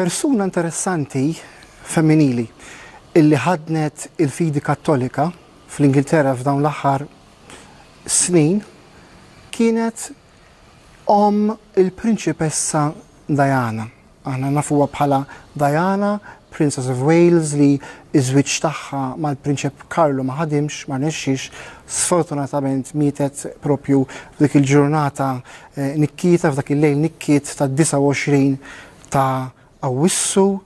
Persuna interessanti femminili illi ħadnet il-fidi kattolika fl-Ingilterra f'dawn l-aħħar snin kienet il-prinċipessa Diana. Aħna nafuha bħala Diana, Princess of Wales, li iż-żwieġ tagħha mal-Prinċep Carlo ma ħadimx, ma rnexxix, sfortunatament mietet propju f'dik il-ġurnata nikkieta, f'dak il-lejl nikkiet tad-29 ta' Awwissu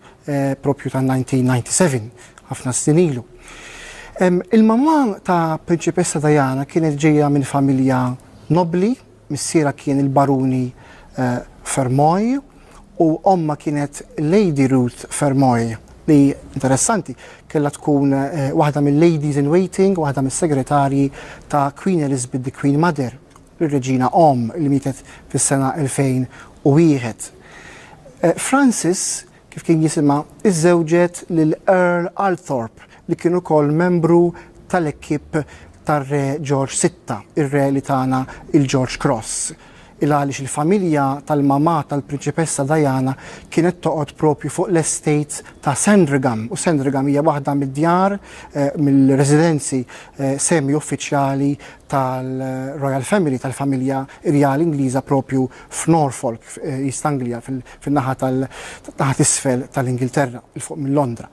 propju ta' 1997, ħafna snin ilu. Il-mamma ta' Prinċipessa Diana kienet ġejja minn familja nobli, missiera kien il-Baruni Fermoy u omma kienet Lady Ruth Fermoy, li interessanti, kellha tkun waħda mill-ladies in waiting, waħda mis-segretarji ta' Queen Elizabeth the Queen Mother, ir-Reġina li mietet fis-sena 2001. Francis, kif kien jisimha, iżżewġet lil Earl Althorp li kien ukoll membru tal-ekip tar-Re George VI, ir-re li tagħna il-George Cross. Għaliex il-familja tal-mamà tal-Prinċipessa Diana kienet toqgħod propju fuq l-estate ta' Sandringham, u Sandringham hija waħda mid-djar mill-residenzi semi-uffiċjali tal-Royal Family, tal-familja Irjali Ingliża propju f'Norfolk, East Anglia, fin-naħa tal-isfel tal-Ingilterra, il fuq minn Londra.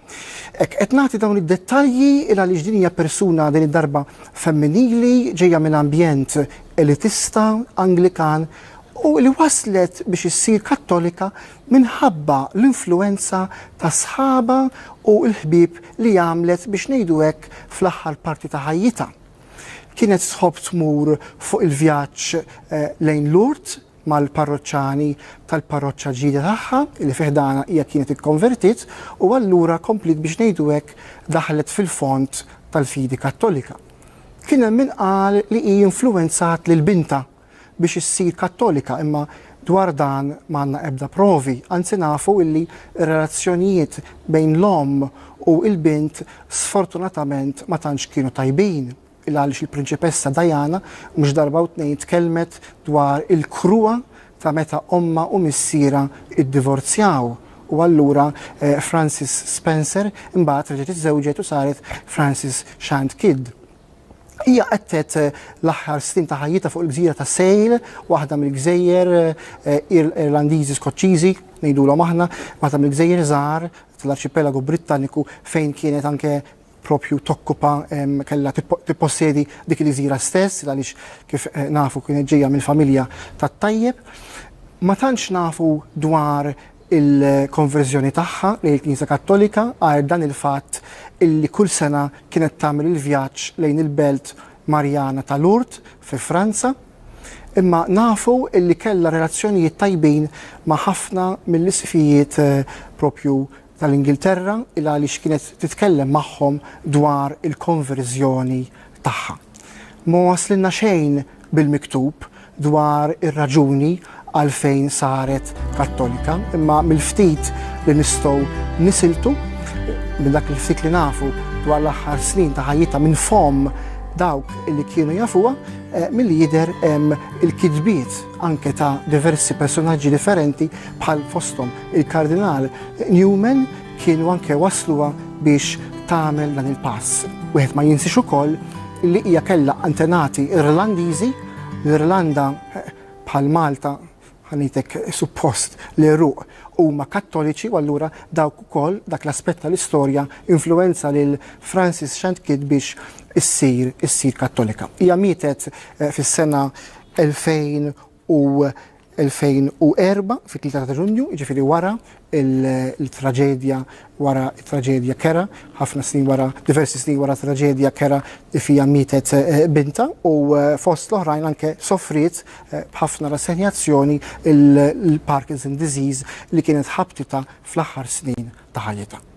Qed nagħti dawn id-dettalji għaliex din hija persuna din id-darba femminili ġejja minn ambjent elitista, Anglikan, u li waslet biex issir kattolika minħabba l-influenza ta' sħaba u l-ħbieb li għamlet biex ngħidu hekk fl-aħħar parti ta' ħajjitha. Kienet tħobb tmur fuq il-vjaġġ lejn Lourdes mal-parroċċani tal-parroċċa ġdida tagħha li fih dana hija kienet ikkonvertit u allura komplit biex ngħidu hekk daħlet fil-font tal-fidi kattolika. Kien hemm min qal li hi influenzat lil binta biex issir kattolika, imma dwar dan m'għandna ebda provi, anzi nafu illi r-relazzjonijiet bejn l-omm u l-bint sfortunatament ma tantx kienu tajbin. Għaliex il-Prinċipessa Diana mhux darba u tnejn tkellmet dwar il-kruwa ta' meta omma u missiera iddivorzjaw. U allura Frances Spencer imbagħad reġgħet iżżewġet u saret Frances Shand Kidd. Hija qettet l-aħħar snin ta' ħajjitha fuq il-gżira ta' Sale, waħda mill-gżejjer Irlandiżi Skoċċiżi, ngħidulhom aħna, waħda mill-gżejjer żgħar tal-arċipelagu Brittaniku fejn kienet anke propju tokkupa kellha tippossedi dik il-gżira stess, għaliex kif nafu kienet ġejja mill-familja tat-Tajjeb. Ma tantx nafu dwar il-konverżjoni tagħha lejn il-Knisja Kattolika għal dan il-fatt illi kull sena kienet tagħmel il-vjaġġ lejn il-Belt Marjana ta' Lourdes fi Franza, imma nafu illi kellha relazzjonijiet tajbin ma' ħafna mill-isfijiet propju tal-Ingilterra għaliex kienet titkellem magħhom dwar il-konverżjoni tagħha. Ma waslilna xejn bil-miktub dwar ir-raġuni għalfejn saret kattolika, imma mill-ftit li nistgħu nisiltu minn dak il-ftit li nafu dwar l-aħħar snin ta' ħajjitha minn fom dawk li kienu jafuha milli jidher hemm il-kitbiet anke ta' diversi personaġġi differenti bħal fosthom il-Kardinal Newman kienu anke wasluha biex tagħmel dan il-pass. Wieħed ma jinsix ukoll li hija kellha antenati Irlandiżi, l-Irlanda bħal Malta ħanitek suppost li ruq huma kattoliċi u allura dawk ukoll dak l-aspett tal-istorja influenza lil Frances Shand Kidd biex issir kattolika. Hija mietet fis-sena 2004 fit-3 ta' Ġunju, jiġifieri wara il-traġedja Kera, ħafna snin wara, diversi snin wara traġedja Kera li fija mietet binta u fost l-oħrajn anke soffriet b'ħafna rassenjazzjoni il-Parkinson disease li kienet ħabtita fl-aħħar snin ta' ħajjitha.